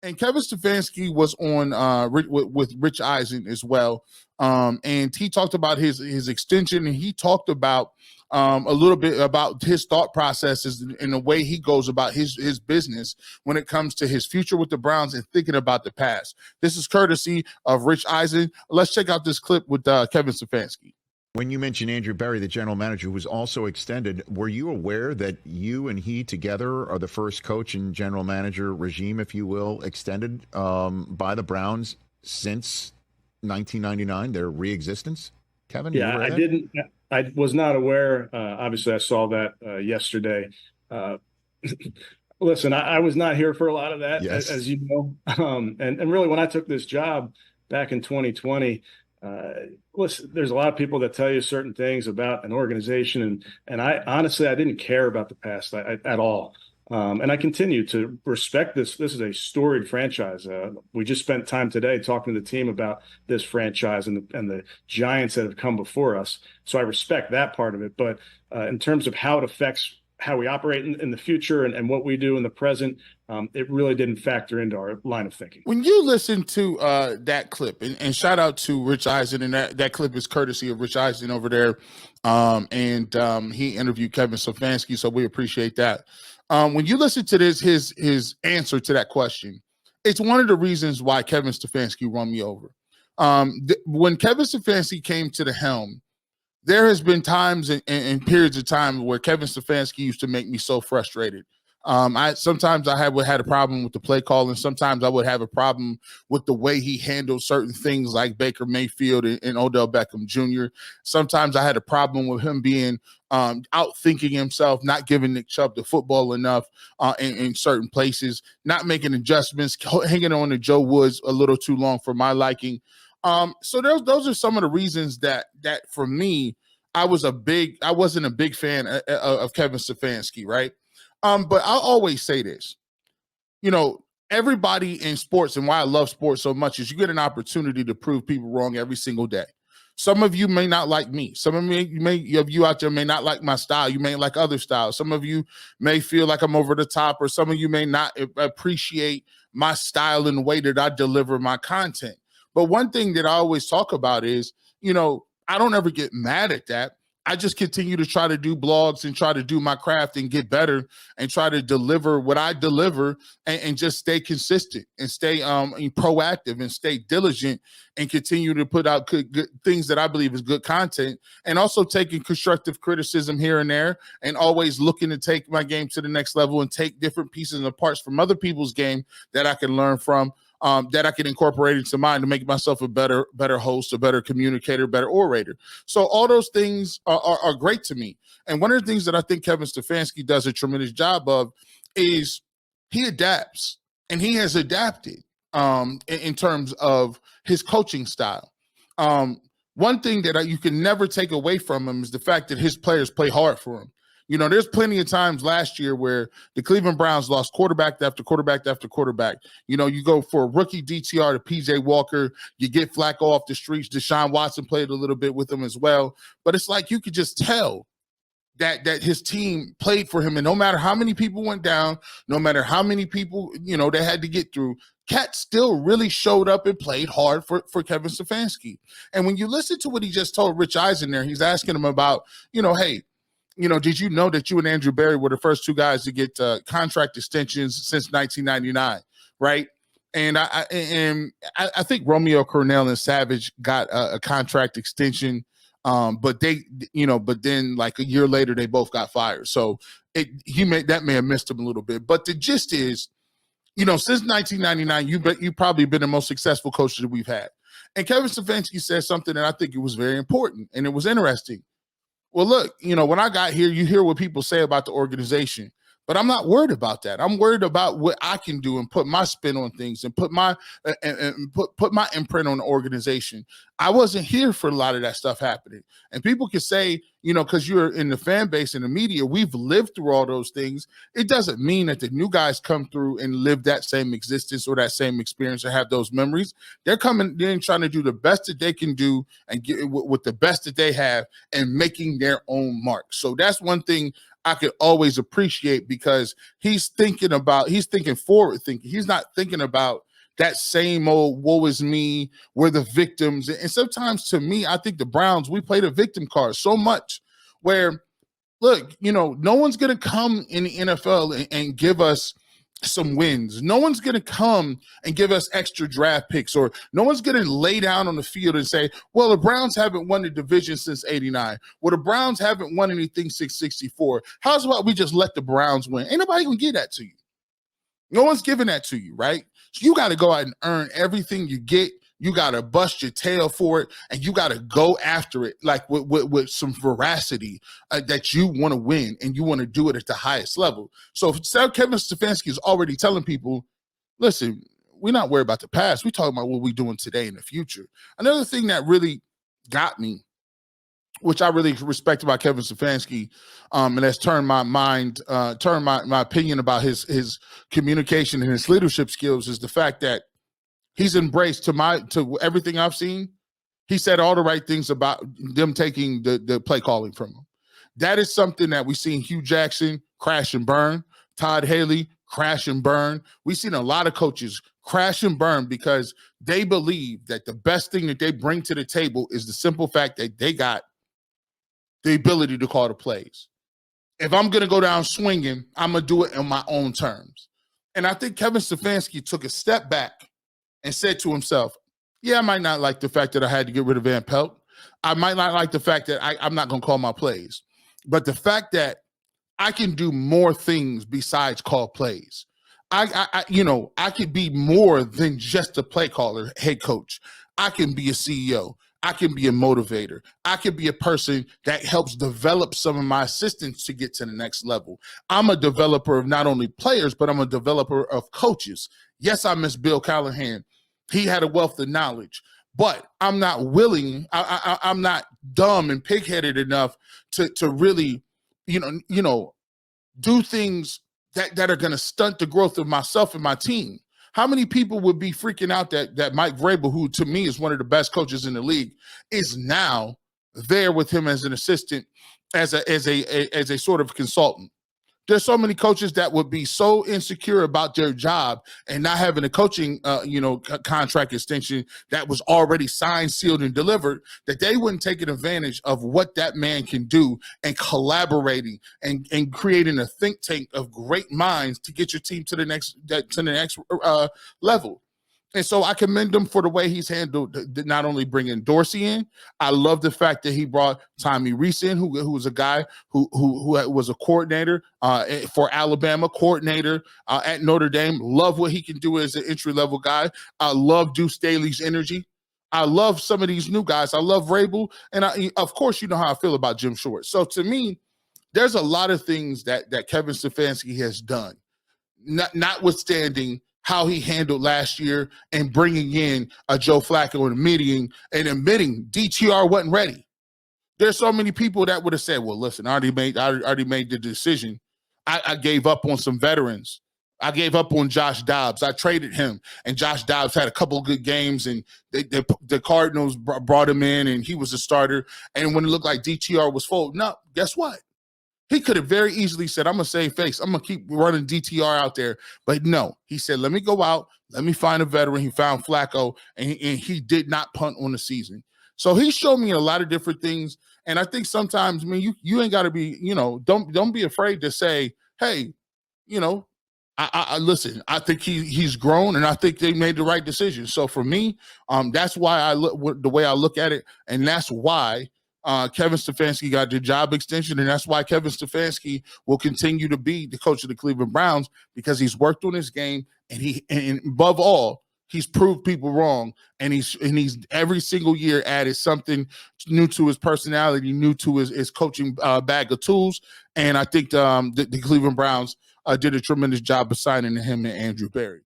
And Kevin Stefanski was on with Rich Eisen as well, and he talked about his extension, and he talked about a little bit about his thought processes and the way he goes about his business when it comes to his future with the Browns and thinking about the past. This is courtesy of Rich Eisen. Let's check out this clip with Kevin Stefanski. When you mentioned Andrew Berry, the general manager, who was also extended, were you aware that you and he together are the first coach and general manager regime, if you will, extended by the Browns since 1999, their reexistence? Kevin? Yeah, I didn't. I was not aware. Obviously, I saw that yesterday. Listen, I was not here for a lot of that, yes, as you know. And really, when I took this job back in 2020, listen, there's a lot of people that tell you certain things about an organization, and I honestly, I didn't care about the past at all. And I continue to respect this. This is a storied franchise. We just spent time today talking to the team about this franchise and the giants that have come before us. So I respect that part of it. But in terms of how it affects how we operate in the future and what we do in the present, it really didn't factor into our line of thinking. When you listen to that clip, and shout out to Rich Eisen, and that clip is courtesy of Rich Eisen over there, and he interviewed Kevin Stefanski, so we appreciate that. When you listen to this, his answer to that question, it's one of the reasons why Kevin Stefanski run me over. When Kevin Stefanski came to the helm, there has been times and periods of time where Kevin Stefanski used to make me so frustrated. Sometimes I had a problem with the play call, and sometimes I would have a problem with the way he handled certain things like Baker Mayfield and Odell Beckham Jr. Sometimes I had a problem with him being outthinking himself, not giving Nick Chubb the football enough in certain places, not making adjustments, hanging on to Joe Woods a little too long for my liking. So those are some of the reasons that for me, I wasn't a big fan of Kevin Stefanski, right? But I'll always say this, everybody in sports, and why I love sports so much is you get an opportunity to prove people wrong every single day. Some of you may not like me. Some of you out there may not like my style. You may like other styles. Some of you may feel like I'm over the top, or some of you may not appreciate my style and the way that I deliver my content. But one thing that I always talk about is, I don't ever get mad at that. I just continue to try to do blogs and try to do my craft and get better and try to deliver what I deliver and just stay consistent and stay proactive and stay diligent and continue to put out good things that I believe is good content, and also taking constructive criticism here and there, and always looking to take my game to the next level and take different pieces and parts from other people's game that I can learn from. That I can incorporate into mine to make myself a better host, a better communicator, better orator. So all those things are great to me. And one of the things that I think Kevin Stefanski does a tremendous job of is he adapts, and he has adapted in terms of his coaching style. One thing that you can never take away from him is the fact that his players play hard for him. There's plenty of times last year where the Cleveland Browns lost quarterback after quarterback after quarterback. You go for a rookie DTR to PJ Walker, you get Flacco off the streets. Deshaun Watson played a little bit with him as well. But it's like you could just tell that his team played for him. And no matter how many people went down, no matter how many people, they had to get through, Cat still really showed up and played hard for Kevin Stefanski. And when you listen to what he just told Rich Eisen there, he's asking him about, hey, did you know that you and Andrew Berry were the first two guys to get contract extensions since 1999, right? And I think Romeo Cornell and Savage got a contract extension, but then like a year later they both got fired. So that may have missed him a little bit. But the gist is, since 1999, you've probably been the most successful coach that we've had. And Kevin Stefanski said something that I think it was very important and it was interesting. Well, look, when I got here, you hear what people say about the organization, but I'm not worried about that. I'm worried about what I can do and put my spin on things and put my imprint on the organization. I wasn't here for a lot of that stuff happening. And people can say, because you're in the fan base and the media, we've lived through all those things. It doesn't mean that the new guys come through and live that same existence or that same experience or have those memories. They're coming in trying to do the best that they can do and get with the best that they have and making their own mark. So that's one thing I could always appreciate, because he's thinking forward thinking. He's not thinking about that same old woe is me, we're the victims. And sometimes, to me, I think the Browns, we play the victim card so much where, look, no one's going to come in the NFL and give us some wins. No one's going to come and give us extra draft picks, or no one's going to lay down on the field and say, well, the Browns haven't won the division since 89. Well, the Browns haven't won anything since 64. How's about we just let the Browns win? Ain't nobody going to give that to you. No one's giving that to you, right? So you got to go out and earn everything you get. You got to bust your tail for it, and you got to go after it like with some veracity that you want to win, and you want to do it at the highest level. So Kevin Stefanski is already telling people, listen, we're not worried about the past. We're talking about what we're doing today and the future. Another thing that really got me, which I really respect about Kevin Stefanski, and has turned my mind, turned my opinion about his communication and his leadership skills, is the fact that he's embraced to everything I've seen. He said all the right things about them taking the play calling from him. That is something that we've seen Hugh Jackson crash and burn, Todd Haley crash and burn. We've seen a lot of coaches crash and burn because they believe that the best thing that they bring to the table is the simple fact that they got the ability to call the plays. If I'm going to go down swinging, I'm going to do it on my own terms. And I think Kevin Stefanski took a step back and said to himself, yeah, I might not like the fact that I had to get rid of Van Pelt. I might not like the fact that I'm not going to call my plays. But the fact that I can do more things besides call plays. I could be more than just a play caller, head coach. I can be a CEO. I can be a motivator. I can be a person that helps develop some of my assistants to get to the next level. I'm a developer of not only players, but I'm a developer of coaches. Yes, I miss Bill Callahan. He had a wealth of knowledge, but I'm not willing. I'm not dumb and pigheaded enough to really, do things that are going to stunt the growth of myself and my team. How many people would be freaking out that Mike Vrabel, who to me is one of the best coaches in the league, is now there with him as an assistant, as a sort of consultant? There's so many coaches that would be so insecure about their job and not having a coaching, contract extension that was already signed, sealed, and delivered, that they wouldn't take advantage of what that man can do and collaborating and creating a think tank of great minds to get your team to the next level. And so I commend him for the way he's handled not only bringing Dorsey in. I love the fact that he brought Tommy Reese in, who was a guy who was a coordinator for Alabama, coordinator at Notre Dame. Love what he can do as an entry-level guy. I love Deuce Staley's energy. I love some of these new guys. I love Vrabel. And of course, you know how I feel about Jim Short. So to me, there's a lot of things that Kevin Stefanski has done, notwithstanding how he handled last year and bringing in a Joe Flacco and admitting DTR wasn't ready. There's so many people that would have said, well, listen, I already made the decision. I gave up on some veterans. I gave up on Josh Dobbs. I traded him, and Josh Dobbs had a couple of good games, and the Cardinals brought him in, and he was a starter. And when it looked like DTR was folding up, guess what? He could have very easily said, I'm going to save face. I'm going to keep running DTR out there. But no, he said, let me go out. Let me find a veteran. He found Flacco, and he did not punt on the season. So he showed me a lot of different things. And I think sometimes, you ain't got to be, don't be afraid to say, hey, I listen, I think he's grown, and I think they made the right decision. So for me, that's why I look the way I look at it. And that's why Kevin Stefanski got the job extension, and that's why Kevin Stefanski will continue to be the coach of the Cleveland Browns, because he's worked on his game, and above all, he's proved people wrong, and he's every single year added something new to his personality, new to his coaching bag of tools. And I think the Cleveland Browns did a tremendous job of signing him and Andrew Berry.